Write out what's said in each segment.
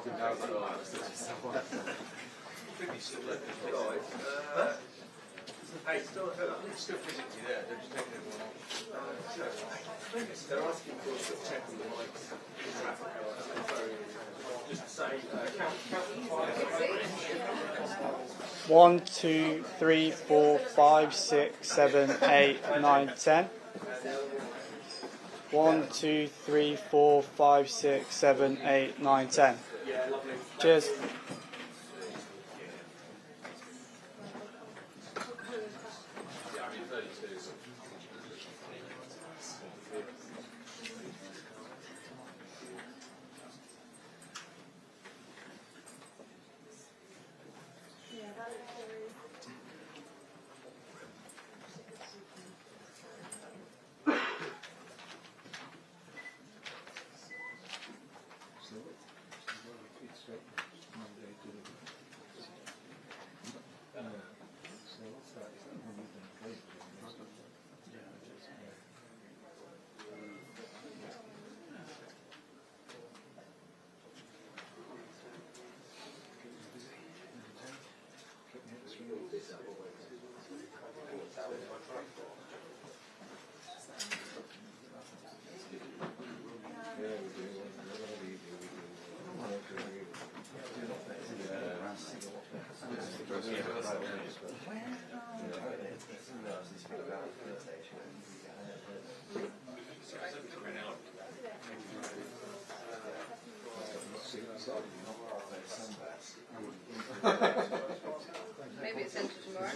Hey, still physically there, they're just taking everyone off. They're asking for us to check on the mics, traffic, just to say, count to 5. 1, 2, 3, 4, 5, 6, 7, 8, 9, 10. 1, 2, 3, 4, 5, 6, 7, 8, 9, 10. Yeah, lovely. Cheers. Maybe it's into tomorrow.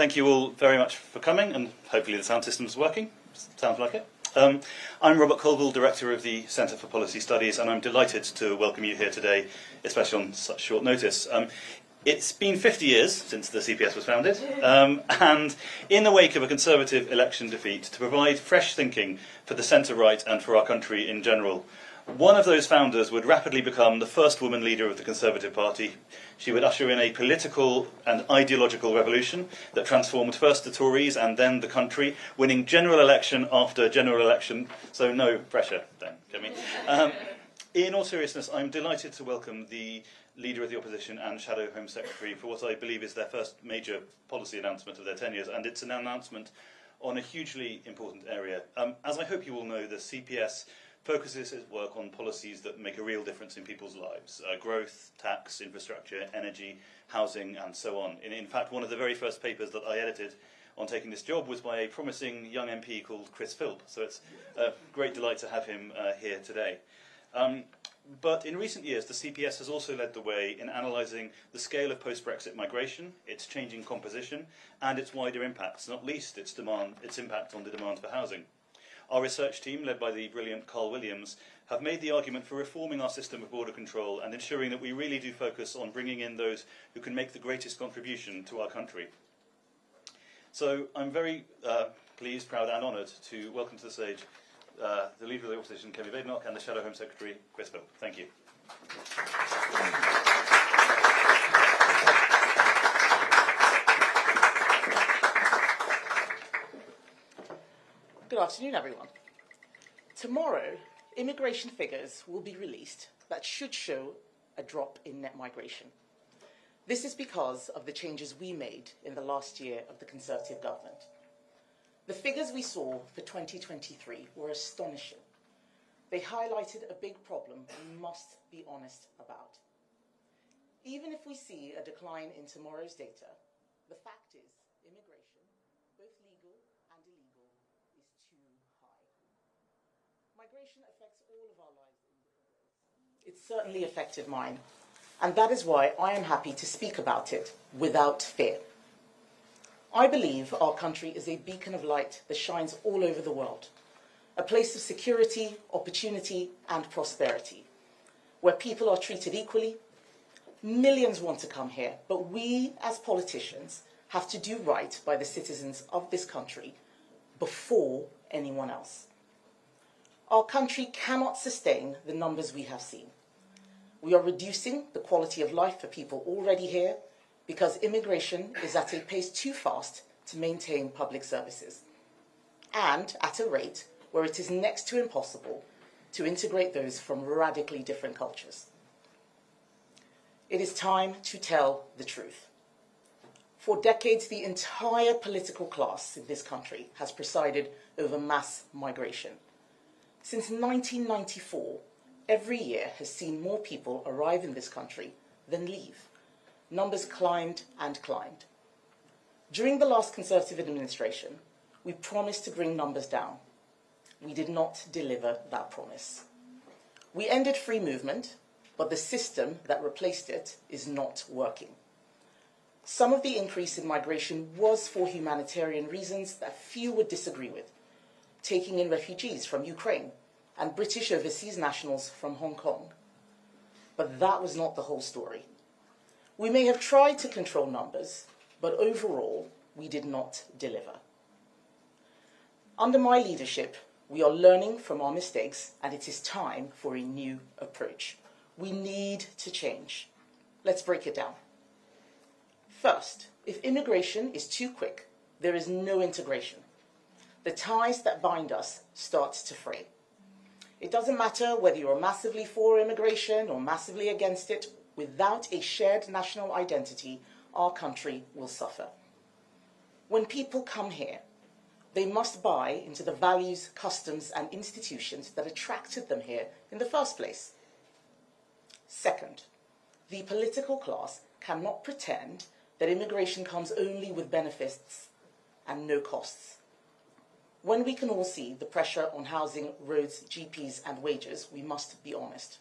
Thank you all very much for coming, and hopefully the sound system's working. Sounds like it. I'm Robert Colville, Director of the Centre for Policy Studies, and I'm delighted to welcome you here today, especially on such short notice. It's been 50 years since the CPS was founded, and in the wake of a Conservative election defeat, to provide fresh thinking for the centre-right and for our country in general, one of those founders would rapidly become the first woman leader of the Conservative Party. She would usher in a political and ideological revolution that transformed first the Tories and then the country, winning general election after general election. So no pressure then, Kemi. In all seriousness, I'm delighted to welcome the Leader of the Opposition and Shadow Home Secretary for what I believe is their first major policy announcement of their tenures, and it's an announcement on a hugely important area. As I hope you all know, the CPS focuses its work on policies that make a real difference in people's lives. Growth, tax, infrastructure, energy, housing, and so on. In fact, one of the very first papers that I edited on taking this job was by a promising young MP called Chris Philp. So it's a great delight to have him here today. But in recent years, the CPS has also led the way in analysing the scale of post-Brexit migration, its changing composition, and its wider impacts, not least its impact on the demand for housing. Our research team, led by the brilliant Carl Williams, have made the argument for reforming our system of border control and ensuring that we really do focus on bringing in those who can make the greatest contribution to our country. So I'm very pleased, proud and honoured to welcome to the stage the Leader of the Opposition, Kemi Badenoch, and the Shadow Home Secretary, Chris Philp. Thank you. Good afternoon, everyone. Tomorrow, immigration figures will be released that should show a drop in net migration. This is because of the changes we made in the last year of the Conservative government. The figures we saw for 2023 were astonishing. They highlighted a big problem we must be honest about. Even if we see a decline in tomorrow's data, the fact is immigration, both legal and illegal, is too high. Migration affects all of our lives in different ways. It certainly affected mine, and that is why I am happy to speak about it without fear. I believe our country is a beacon of light that shines all over the world, a place of security, opportunity, and prosperity, where people are treated equally. Millions want to come here, but we as politicians have to do right by the citizens of this country before anyone else. Our country cannot sustain the numbers we have seen. We are reducing the quality of life for people already here because immigration is at a pace too fast to maintain public services, and at a rate where it is next to impossible to integrate those from radically different cultures. It is time to tell the truth. For decades, the entire political class in this country has presided over mass migration. Since 1994, every year has seen more people arrive in this country than leave. Numbers climbed and climbed. During the last Conservative administration, we promised to bring numbers down. We did not deliver that promise. We ended free movement, but the system that replaced it is not working. Some of the increase in migration was for humanitarian reasons that few would disagree with, taking in refugees from Ukraine and British overseas nationals from Hong Kong. But that was not the whole story. We may have tried to control numbers, but overall, we did not deliver. Under my leadership, we are learning from our mistakes, and it is time for a new approach. We need to change. Let's break it down. First, if immigration is too quick, there is no integration. The ties that bind us start to fray. It doesn't matter whether you're massively for immigration or massively against it. Without a shared national identity, our country will suffer. When people come here, they must buy into the values, customs, and institutions that attracted them here in the first place. Second, the political class cannot pretend that immigration comes only with benefits and no costs. When we can all see the pressure on housing, roads, GPs, and wages, we must be honest.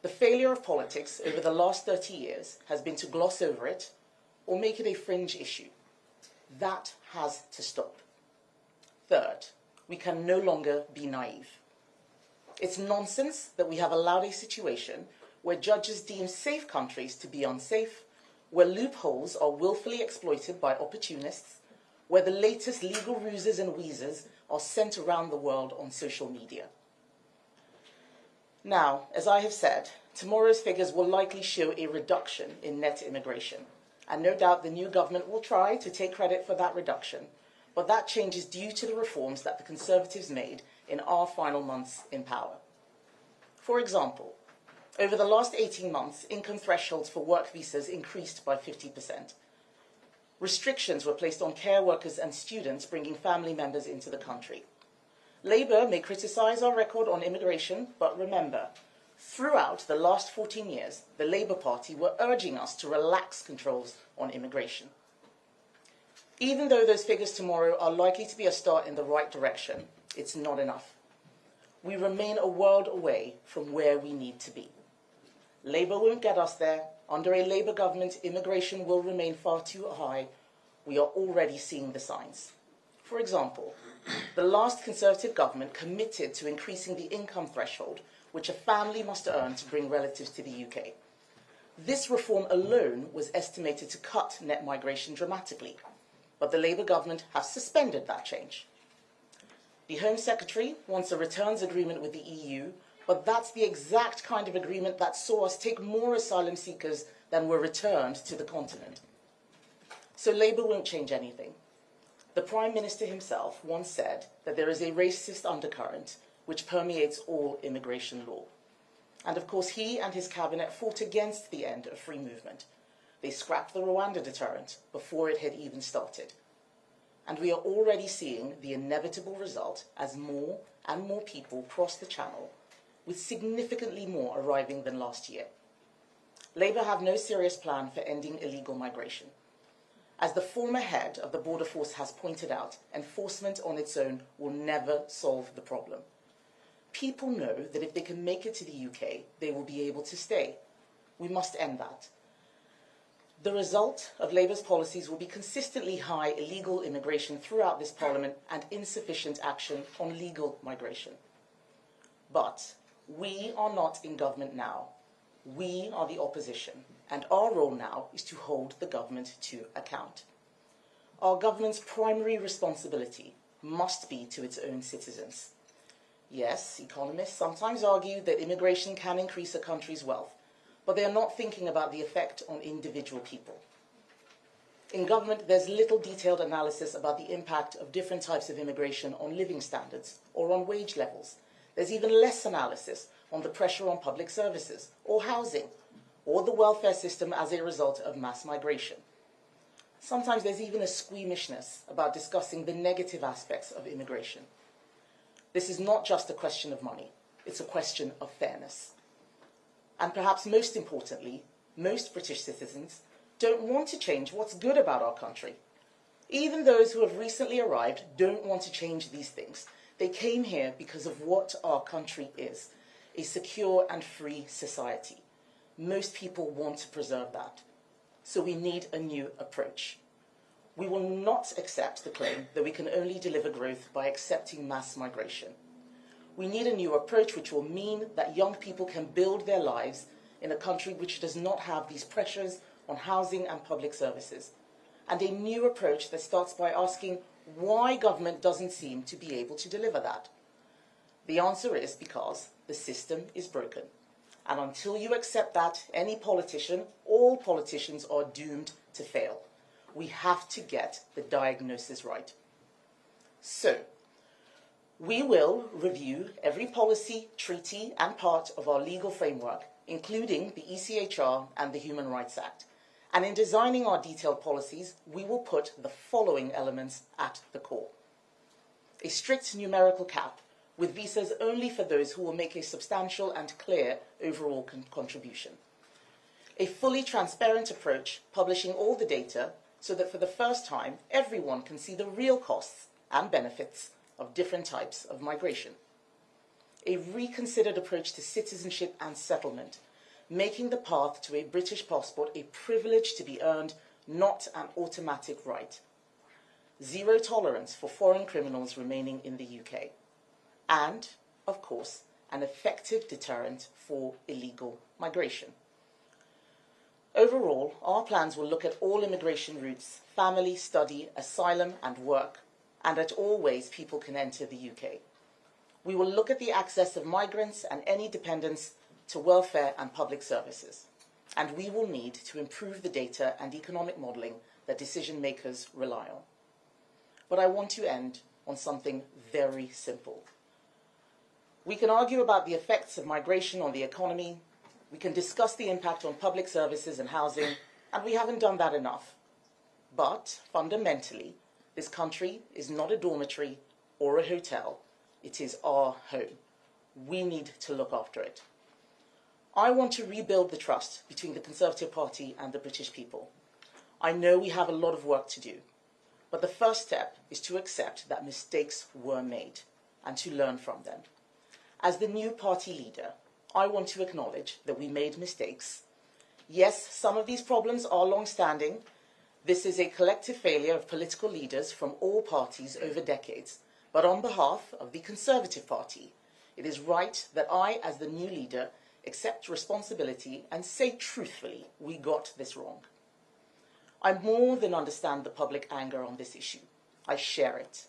The failure of politics over the last 30 years has been to gloss over it or make it a fringe issue. That has to stop. Third, we can no longer be naive. It's nonsense that we have allowed a situation where judges deem safe countries to be unsafe, where loopholes are willfully exploited by opportunists, where the latest legal ruses and wheezes are sent around the world on social media. Now, as I have said, tomorrow's figures will likely show a reduction in net immigration, and no doubt the new government will try to take credit for that reduction, but that change is due to the reforms that the Conservatives made in our final months in power. For example, over the last 18 months, income thresholds for work visas increased by 50%. Restrictions were placed on care workers and students bringing family members into the country. Labour may criticise our record on immigration, but remember, throughout the last 14 years, the Labour Party were urging us to relax controls on immigration. Even though those figures tomorrow are likely to be a start in the right direction, it's not enough. We remain a world away from where we need to be. Labour won't get us there. Under a Labour government, immigration will remain far too high. We are already seeing the signs. For example, the last Conservative government committed to increasing the income threshold which a family must earn to bring relatives to the UK. This reform alone was estimated to cut net migration dramatically, but the Labour government has suspended that change. The Home Secretary wants a returns agreement with the EU, but that's the exact kind of agreement that saw us take more asylum seekers than were returned to the continent. So Labour won't change anything. The Prime Minister himself once said that there is a racist undercurrent which permeates all immigration law. And of course, he and his cabinet fought against the end of free movement. They scrapped the Rwanda deterrent before it had even started. And we are already seeing the inevitable result as more and more people cross the channel, with significantly more arriving than last year. Labour have no serious plan for ending illegal migration. As the former head of the Border Force has pointed out, enforcement on its own will never solve the problem. People know that if they can make it to the UK, they will be able to stay. We must end that. The result of Labour's policies will be consistently high illegal immigration throughout this Parliament and insufficient action on legal migration. But we are not in government now. We are the opposition, and our role now is to hold the government to account. Our government's primary responsibility must be to its own citizens. Yes, economists sometimes argue that immigration can increase a country's wealth, but they are not thinking about the effect on individual people. In government, there's little detailed analysis about the impact of different types of immigration on living standards or on wage levels. There's even less analysis on the pressure on public services or housing or the welfare system as a result of mass migration. Sometimes there's even a squeamishness about discussing the negative aspects of immigration. This is not just a question of money, it's a question of fairness. And perhaps most importantly, most British citizens don't want to change what's good about our country. Even those who have recently arrived don't want to change these things. They came here because of what our country is, a secure and free society. Most people want to preserve that. So we need a new approach. We will not accept the claim that we can only deliver growth by accepting mass migration. We need a new approach which will mean that young people can build their lives in a country which does not have these pressures on housing and public services. And a new approach that starts by asking why government doesn't seem to be able to deliver that. The answer is because the system is broken. And until you accept that, any politician, all politicians are doomed to fail. We have to get the diagnosis right. So, we will review every policy, treaty, and part of our legal framework, including the ECHR and the Human Rights Act. And in designing our detailed policies, we will put the following elements at the core. A strict numerical cap, with visas only for those who will make a substantial and clear overall contribution. A fully transparent approach, publishing all the data, so that for the first time, everyone can see the real costs and benefits of different types of migration. A reconsidered approach to citizenship and settlement, making the path to a British passport a privilege to be earned, not an automatic right. zero tolerance for foreign criminals remaining in the UK, and, of course, an effective deterrent for illegal migration. Overall, our plans will look at all immigration routes, family, study, asylum and work, and at all ways people can enter the UK. We will look at the access of migrants and any dependents to welfare and public services. And we will need to improve the data and economic modelling that decision makers rely on. But I want to end on something very simple. We can argue about the effects of migration on the economy, we can discuss the impact on public services and housing, and we haven't done that enough. But fundamentally, this country is not a dormitory or a hotel. It is our home. We need to look after it. I want to rebuild the trust between the Conservative Party and the British people. I know we have a lot of work to do, but the first step is to accept that mistakes were made and to learn from them. As the new party leader, I want to acknowledge that we made mistakes. Yes, some of these problems are long-standing. This is a collective failure of political leaders from all parties over decades. But on behalf of the Conservative Party, it is right that I, as the new leader, accept responsibility and say truthfully, we got this wrong. I more than understand the public anger on this issue. I share it.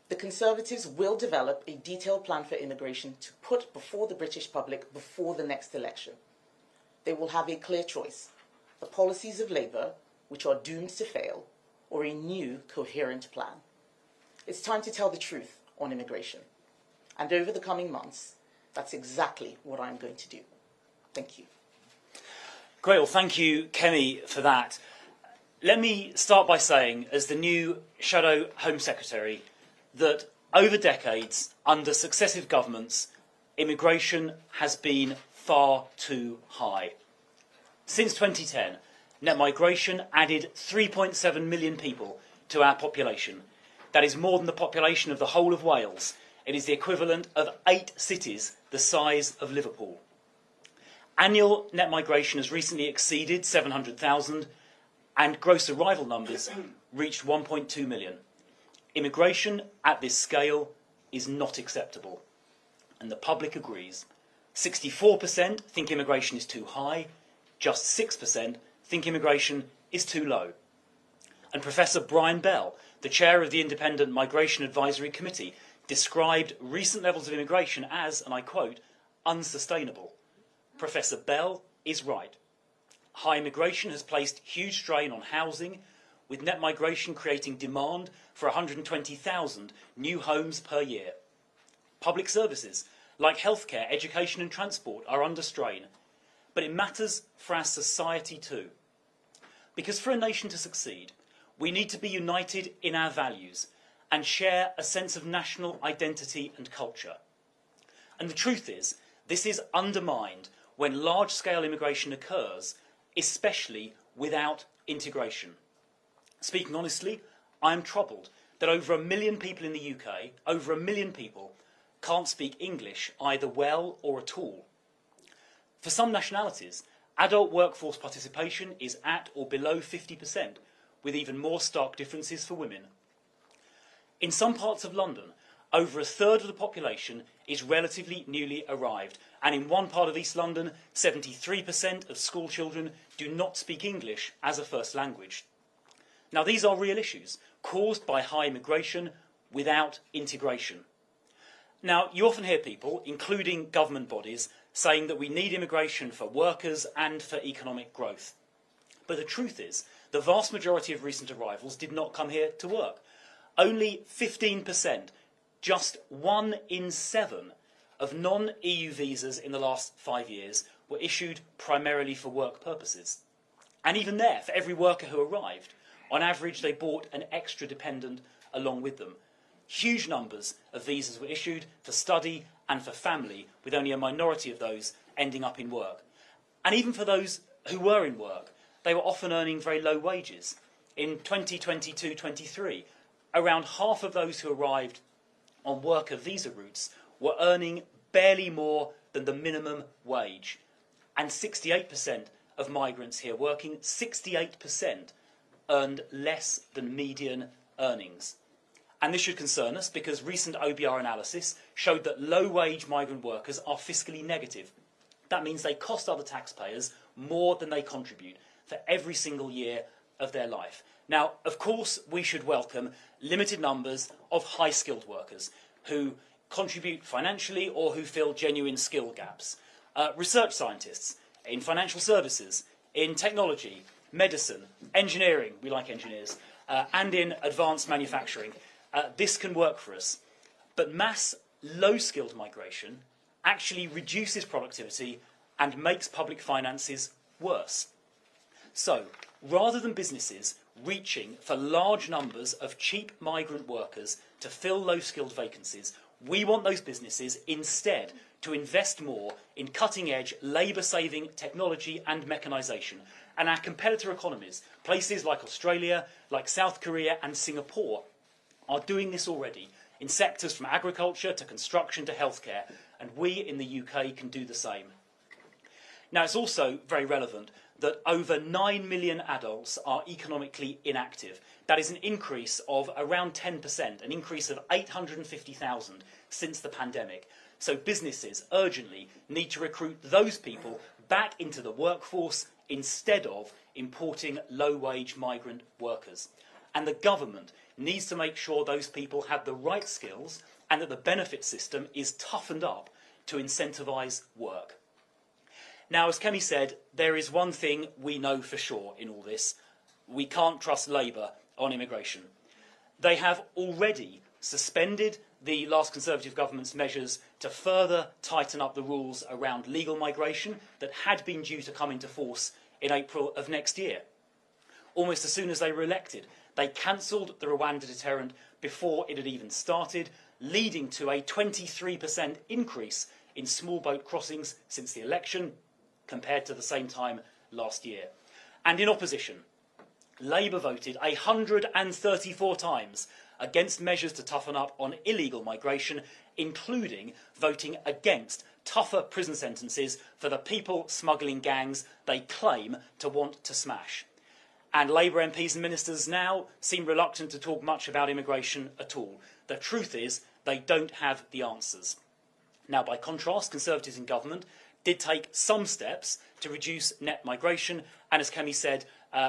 The Conservatives will develop a detailed plan for immigration to put before the British public before the next election. They will have a clear choice: the policies of Labour, which are doomed to fail, or a new, coherent plan. It's time to tell the truth on immigration. And over the coming months, that's exactly what I'm going to do. Thank you. Great. Well, thank you, Kemi, for that. Let me start by saying, as the new Shadow Home Secretary, that over decades, under successive governments, immigration has been far too high. Since 2010, net migration added 3.7 million people to our population. That is more than the population of the whole of Wales. It is the equivalent of 8 cities the size of Liverpool. Annual net migration has recently exceeded 700,000, and gross arrival numbers reached 1.2 million. Immigration at this scale is not acceptable, and the public agrees. 64% think immigration is too high, just 6% think immigration is too low. And Professor Brian Bell, the chair of the Independent Migration Advisory Committee, described recent levels of immigration as, and I quote, unsustainable. Professor Bell is right. High immigration has placed huge strain on housing, with net migration creating demand for 120,000 new homes per year. Public services, like healthcare, education and transport, are under strain. But it matters for our society too. Because for a nation to succeed, we need to be united in our values and share a sense of national identity and culture. And the truth is, this is undermined when large-scale immigration occurs, especially without integration. Speaking honestly, I am troubled that over 1 million people in the UK, over 1 million people, can't speak English either well or at all. For some nationalities, adult workforce participation is at or below 50%, with even more stark differences for women. In some parts of London, over 1/3 of the population is relatively newly arrived, and in one part of East London, 73% of school children do not speak English as a first language. Now, these are real issues caused by high immigration without integration. Now, you often hear people, including government bodies, saying that we need immigration for workers and for economic growth. But the truth is, the vast majority of recent arrivals did not come here to work. Only 15%, just 1 in 7, of non-EU visas in the last 5 years were issued primarily for work purposes. And even there, for every worker who arrived, on average they brought an extra dependent along with them. Huge numbers of visas were issued for study and for family, with only a minority of those ending up in work. And even for those who were in work, they were often earning very low wages. In 2022-23, around half of those who arrived on worker visa routes were earning barely more than the minimum wage. And 68% of migrants here working, 68% earned less than median earnings. And this should concern us because recent OBR analysis showed that low-wage migrant workers are fiscally negative. That means they cost other taxpayers more than they contribute for every single year of their life. Now, of course, we should welcome limited numbers of high-skilled workers who contribute financially or who fill genuine skill gaps. Research scientists in financial services, in technology, medicine, engineering, we like engineers, and in advanced manufacturing. This can work for us. But mass low-skilled migration actually reduces productivity and makes public finances worse. So, rather than businesses reaching for large numbers of cheap migrant workers to fill low-skilled vacancies, we want those businesses instead to invest more in cutting-edge, labour-saving technology and mechanisation. And our competitor economies, places like Australia, like South Korea and Singapore, are doing this already in sectors from agriculture to construction to healthcare, and we in the UK can do the same. Now, it's also very relevant that over 9 million adults are economically inactive. That is an increase of around 10%, an increase of 850,000 since the pandemic. So businesses urgently need to recruit those people back into the workforce instead of importing low-wage migrant workers. And the government needs to make sure those people have the right skills and that the benefit system is toughened up to incentivise work. Now, as Kemi said, there is one thing we know for sure in all this. We can't trust Labour on immigration. They have already suspended the last Conservative government's measures to further tighten up the rules around legal migration that had been due to come into force in April of next year. Almost as soon as they were elected, they cancelled the Rwanda deterrent before it had even started, leading to a 23% increase in small boat crossings since the election compared to the same time last year. And in opposition, Labour voted 134 times against measures to toughen up on illegal migration, including voting against tougher prison sentences for the people smuggling gangs they claim to want to smash. And Labour MPs and ministers now seem reluctant to talk much about immigration at all. The truth is, they don't have the answers. Now, by contrast, Conservatives in government did take some steps to reduce net migration, and as Kemi said,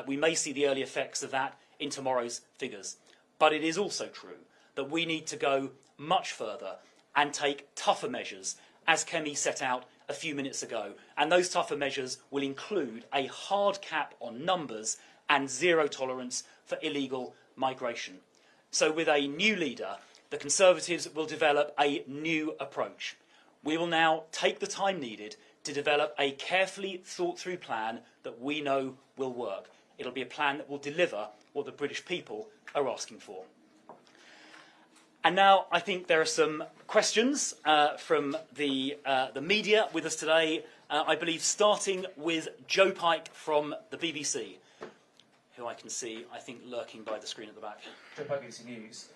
we may see the early effects of that in tomorrow's figures. But it is also true that we need to go much further and take tougher measures, as Kemi set out a few minutes ago. And those tougher measures will include a hard cap on numbers and zero tolerance for illegal migration. So with a new leader, the Conservatives will develop a new approach. We will now take the time needed to develop a carefully thought-through plan that we know will work. It'll be a plan that will deliver what the British people are asking for. And now I think there are some questions from the media with us today, I believe starting with Joe Pike from the BBC, who I can see, I think, lurking by the screen at the back. Joe Pike, BBC News.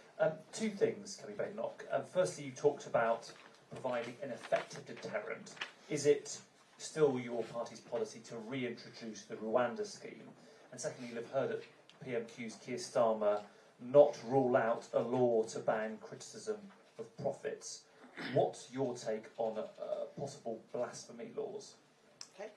Two things, Kemi Badenoch. Firstly, you talked about providing an effective deterrent. Is it still your party's policy to reintroduce the Rwanda scheme? And secondly, you'll have heard that PMQ's Keir Starmer not rule out a law to ban criticism of profits. What's your take on possible blasphemy laws? Okay.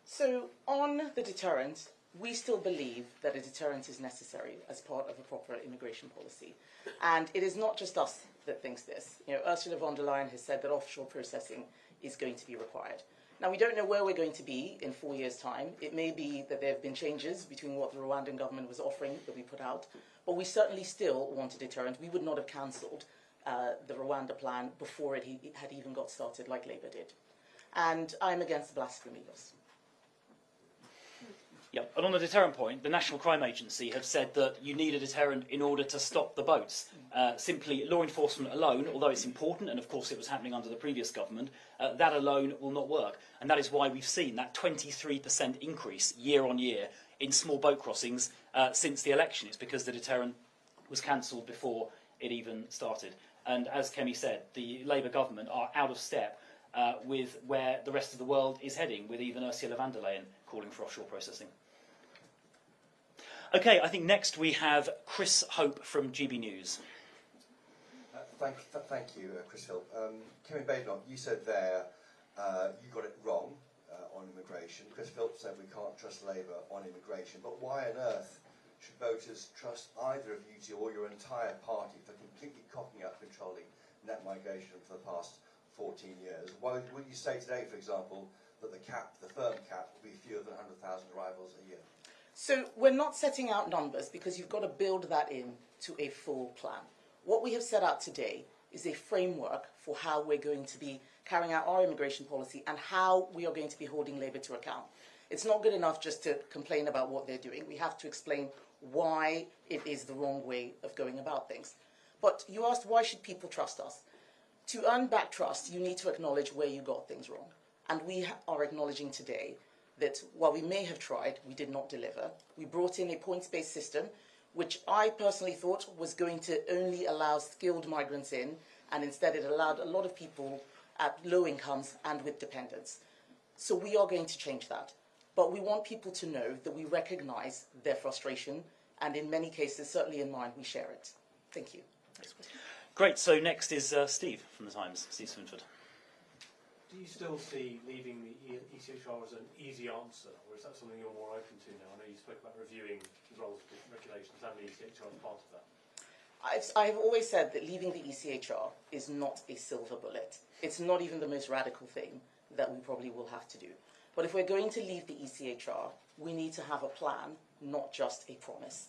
So on the deterrent, we still believe that a deterrent is necessary as part of a proper immigration policy. And it is not just us that thinks this. You know, Ursula von der Leyen has said that offshore processing is going to be required. Now, we don't know where we're going to be in 4 years' time. It may be that there have been changes between what the Rwandan government was offering that we put out, but we certainly still want a deterrent. We would not have cancelled the Rwanda plan before it had even got started, like Labour did. And I'm against blasphemy laws. Yeah, and on the deterrent point, the National Crime Agency have said that you need a deterrent in order to stop the boats. Simply law enforcement alone, although it's important, and of course it was happening under the previous government, that alone will not work. And that is why we've seen that 23% increase year on year in small boat crossings since the election. It's because the deterrent was cancelled before it even started. And as Kemi said, the Labour government are out of step with where the rest of the world is heading, with even Ursula von der Leyen calling for offshore processing. Okay, I think next we have Chris Philp from GB News. Thank you, Chris Philp. Kemi Badenoch, you said there you got it wrong on immigration. Chris Philp said we can't trust Labour on immigration. But why on earth should voters trust either of you two or your entire party for completely cocking up controlling net migration for the past 14 years? Why would you say today, for example, that the firm cap will be fewer than 100,000 arrivals a year? So we're not setting out numbers because you've got to build that in to a full plan. What we have set out today is a framework for how we're going to be carrying out our immigration policy and how we are going to be holding Labour to account. It's not good enough just to complain about what they're doing. We have to explain why it is the wrong way of going about things. But you asked, why should people trust us? To earn back trust, you need to acknowledge where you got things wrong. And we are acknowledging today that while we may have tried, we did not deliver. We brought in a points-based system, which I personally thought was going to only allow skilled migrants in, and instead it allowed a lot of people at low incomes and with dependents. So we are going to change that. But we want people to know that we recognise their frustration, and in many cases, certainly in mine, we share it. Thank you. Great, so next is Steve from The Times, Steve Swinford. Do you still see leaving the ECHR as an easy answer, or is that something you're more open to now? I know you spoke about reviewing the roles of regulations and the ECHR as part of that. I have always said that leaving the ECHR is not a silver bullet. It's not even the most radical thing that we probably will have to do. But if we're going to leave the ECHR, we need to have a plan, not just a promise.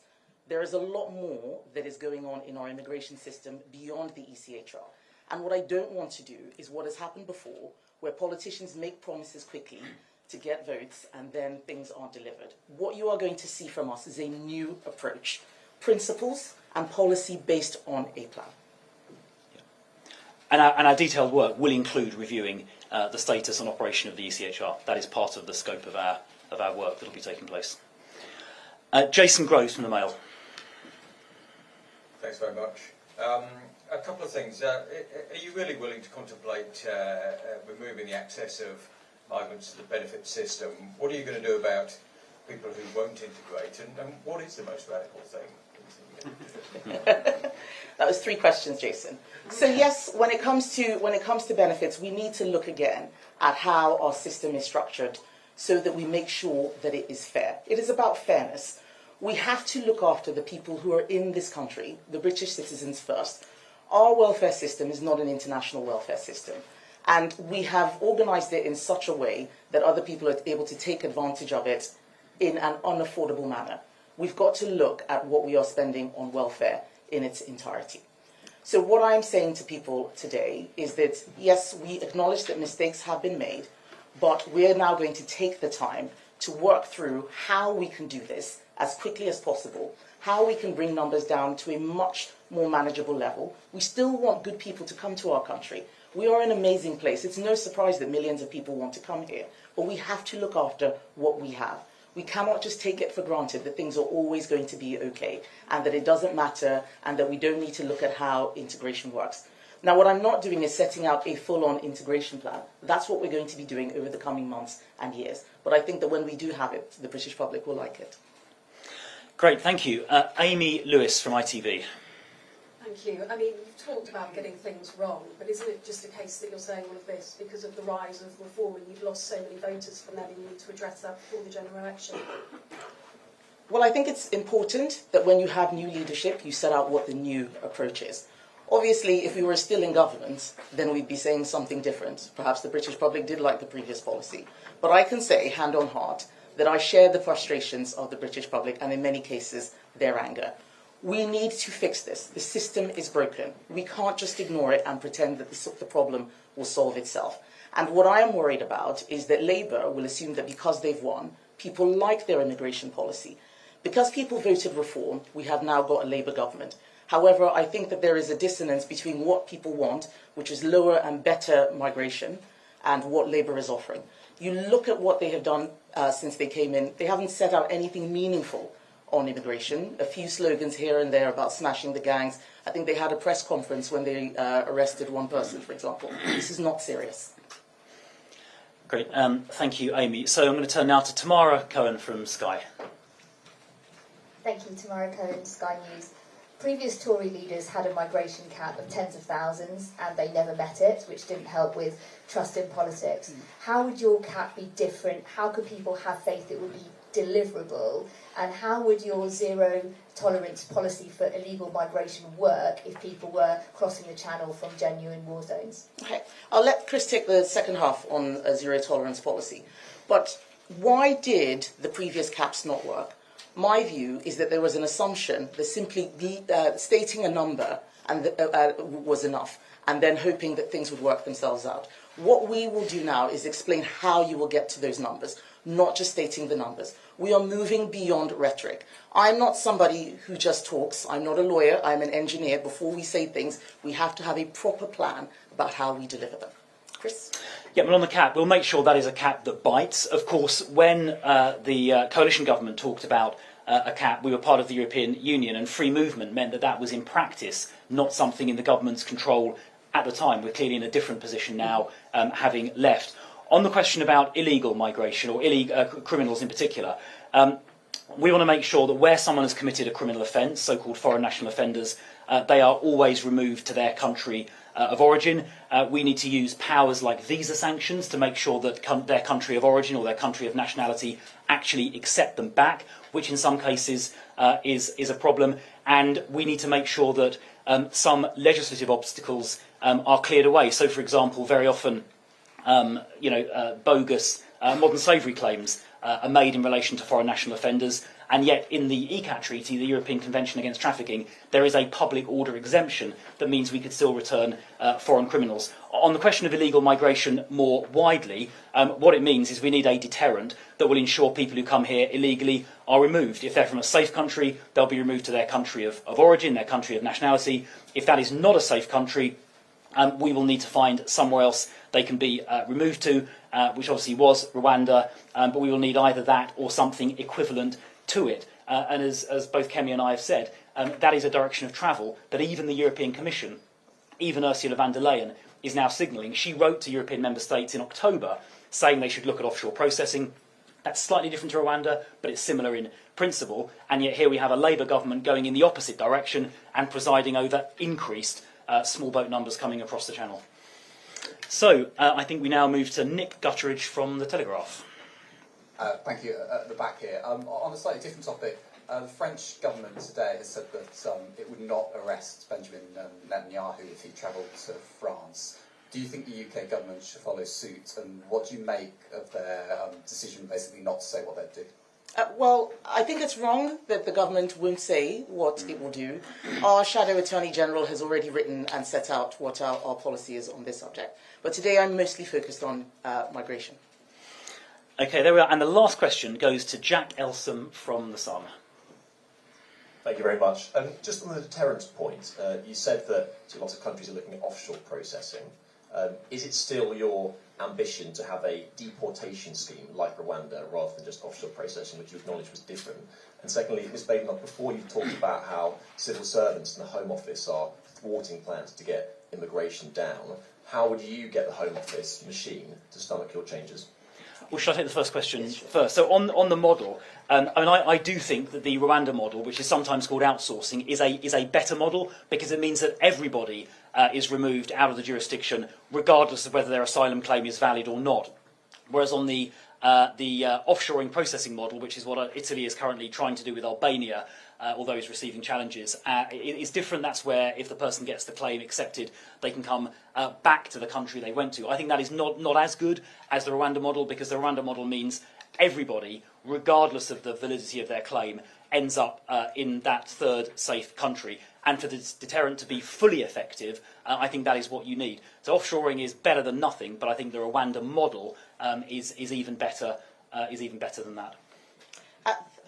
There is a lot more that is going on in our immigration system beyond the ECHR. And what I don't want to do is what has happened before, where politicians make promises quickly to get votes and then things aren't delivered. What you are going to see from us is a new approach, principles and policy based on a plan. And our detailed work will include reviewing the status and operation of the ECHR. That is part of the scope of our work that will be taking place. Jason Groves from the Mail. Thanks very much. A couple of things. Are you really willing to contemplate removing the access of migrants to the benefit system? What are you going to do about people who won't integrate? And what is the most radical thing? That was 3 questions, Jason. So yes, when it comes to benefits, we need to look again at how our system is structured so that we make sure that it is fair. It is about fairness. We have to look after the people who are in this country, the British citizens first. Our welfare system is not an international welfare system. And we have organised it in such a way that other people are able to take advantage of it in an unaffordable manner. We've got to look at what we are spending on welfare in its entirety. So what I'm saying to people today is that, yes, we acknowledge that mistakes have been made, but we're now going to take the time to work through how we can do this as quickly as possible, how we can bring numbers down to a much more manageable level. We still want good people to come to our country. We are an amazing place. It's no surprise that millions of people want to come here, but we have to look after what we have. We cannot just take it for granted that things are always going to be okay and that it doesn't matter and that we don't need to look at how integration works. Now, what I'm not doing is setting out a full-on integration plan. That's what we're going to be doing over the coming months and years. But I think that when we do have it, the British public will like it. Great, thank you. Amy Lewis from ITV. Thank you. I mean, you've talked about getting things wrong, but isn't it just a case that you're saying all of this because of the rise of reform and you've lost so many voters from that and you need to address that before the general election? Well, I think it's important that when you have new leadership, you set out what the new approach is. Obviously, if we were still in government, then we'd be saying something different. Perhaps the British public did like the previous policy. But I can say, hand on heart, that I share the frustrations of the British public and in many cases, their anger. We need to fix this. The system is broken. We can't just ignore it and pretend that the problem will solve itself. And what I am worried about is that Labour will assume that because they've won, people like their immigration policy. Because people voted reform, we have now got a Labour government. However, I think that there is a dissonance between what people want, which is lower and better migration, and what Labour is offering. You look at what they have done since they came in, they haven't set out anything meaningful on immigration. A few slogans here and there about smashing the gangs. I think they had a press conference when they arrested one person, for example. This is not serious. Great, thank you, Amy. So I'm going to turn now to Tamara Cohen from Sky. Thank you, Tamara Cohen, Sky News. Previous Tory leaders had a migration cap of tens of thousands and they never met it, which didn't help with trust in politics. How would your cap be different? How could people have faith it would be deliverable? And how would your zero tolerance policy for illegal migration work if people were crossing the channel from genuine war zones? Okay, I'll let Chris take the second half on a zero tolerance policy. But why did the previous caps not work? My view is that there was an assumption that simply stating a number and was enough, and then hoping that things would work themselves out. What we will do now is explain how you will get to those numbers, not just stating the numbers. We are moving beyond rhetoric. I'm not somebody who just talks. I'm not a lawyer. I'm an engineer. Before we say things, we have to have a proper plan about how we deliver them. Chris? Yeah, well, on the cap, we'll make sure that is a cap that bites. Of course, when the coalition government talked about a cap, we were part of the European Union, and free movement meant that that was in practice not something in the government's control at the time. We're clearly in a different position now, having left. On the question about illegal migration, or criminals in particular, we want to make sure that where someone has committed a criminal offence, so-called foreign national offenders, they are always removed to their country of origin. We need to use powers like visa sanctions to make sure that their country of origin or their country of nationality actually accept them back, which in some cases is a problem. And we need to make sure that some legislative obstacles are cleared away. So, for example, very often, bogus modern slavery claims are made in relation to foreign national offenders, and yet in the ECAT Treaty, the European Convention Against Trafficking, there is a public order exemption that means we could still return foreign criminals. On the question of illegal migration more widely, what it means is we need a deterrent that will ensure people who come here illegally are removed. If they're from a safe country, they'll be removed to their country of origin, their country of nationality. If that is not a safe country, we will need to find somewhere else they can be removed to, which obviously was Rwanda, but we will need either that or something equivalent to it. And as both Kemi and I have said, that is a direction of travel that even the European Commission, even Ursula von der Leyen, is now signalling. She wrote to European member states in October saying they should look at offshore processing. That's slightly different to Rwanda, but it's similar in principle. And yet here we have a Labour government going in the opposite direction and presiding over increased small boat numbers coming across the channel. So I think we now move to Nick Gutteridge from the Telegraph. Thank you. At the back here. On a slightly different topic, the French government today has said that it would not arrest Benjamin Netanyahu if he travelled to France. Do you think the UK government should follow suit, and what do you make of their decision basically not to say what they'd do? Well, I think it's wrong that the government won't say what it will do. Our Shadow Attorney General has already written and set out what our policy is on this subject. But today I'm mostly focused on migration. OK, there we are. And the last question goes to Jack Elsom from The Sun. Thank you very much. Just on the deterrence point, you said that lots of countries are looking at offshore processing. Is it still your ambition to have a deportation scheme like Rwanda rather than just offshore processing, which you acknowledge was different? And secondly, Ms Badenoch, before you talked about how civil servants in the Home Office are thwarting plans to get immigration down, how would you get the Home Office machine to stomach your changes? Well, shall I take the first question first? So on the model, I do think that the Rwanda model, which is sometimes called outsourcing, is a better model because it means that everybody is removed out of the jurisdiction, regardless of whether their asylum claim is valid or not. Whereas on the offshoring processing model, which is what Italy is currently trying to do with Albania, although it's receiving challenges, it's different. That's where if the person gets the claim accepted, they can come back to the country they went to. I think that is not as good as the Rwanda model, because the Rwanda model means everybody, regardless of the validity of their claim, ends up in that third safe country. And for this deterrent to be fully effective, I think that is what you need. So offshoring is better than nothing, but I think the Rwanda model is even better than that.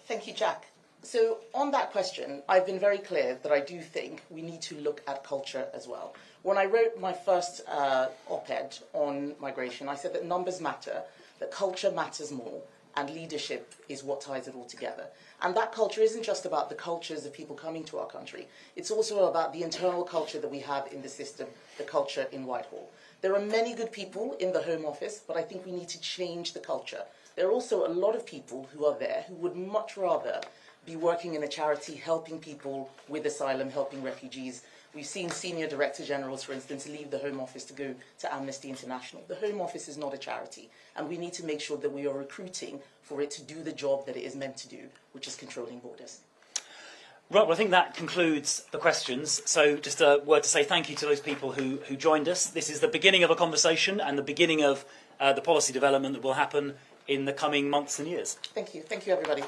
Thank you, Jack. So on that question, I've been very clear that I do think we need to look at culture as well. When I wrote my first op-ed on migration, I said that numbers matter, that culture matters more, and leadership is what ties it all together. And that culture isn't just about the cultures of people coming to our country. It's also about the internal culture that we have in the system, the culture in Whitehall. There are many good people in the Home Office, but I think we need to change the culture. There are also a lot of people who are there who would much rather be working in a charity helping people with asylum, helping refugees. We've seen senior director generals, for instance, leave the Home Office to go to Amnesty International. The Home Office is not a charity, and we need to make sure that we are recruiting for it to do the job that it is meant to do, which is controlling borders. Right, well, I think that concludes the questions. So just a word to say thank you to those people who joined us. This is the beginning of a conversation and the beginning of the policy development that will happen in the coming months and years. Thank you. Thank you, everybody.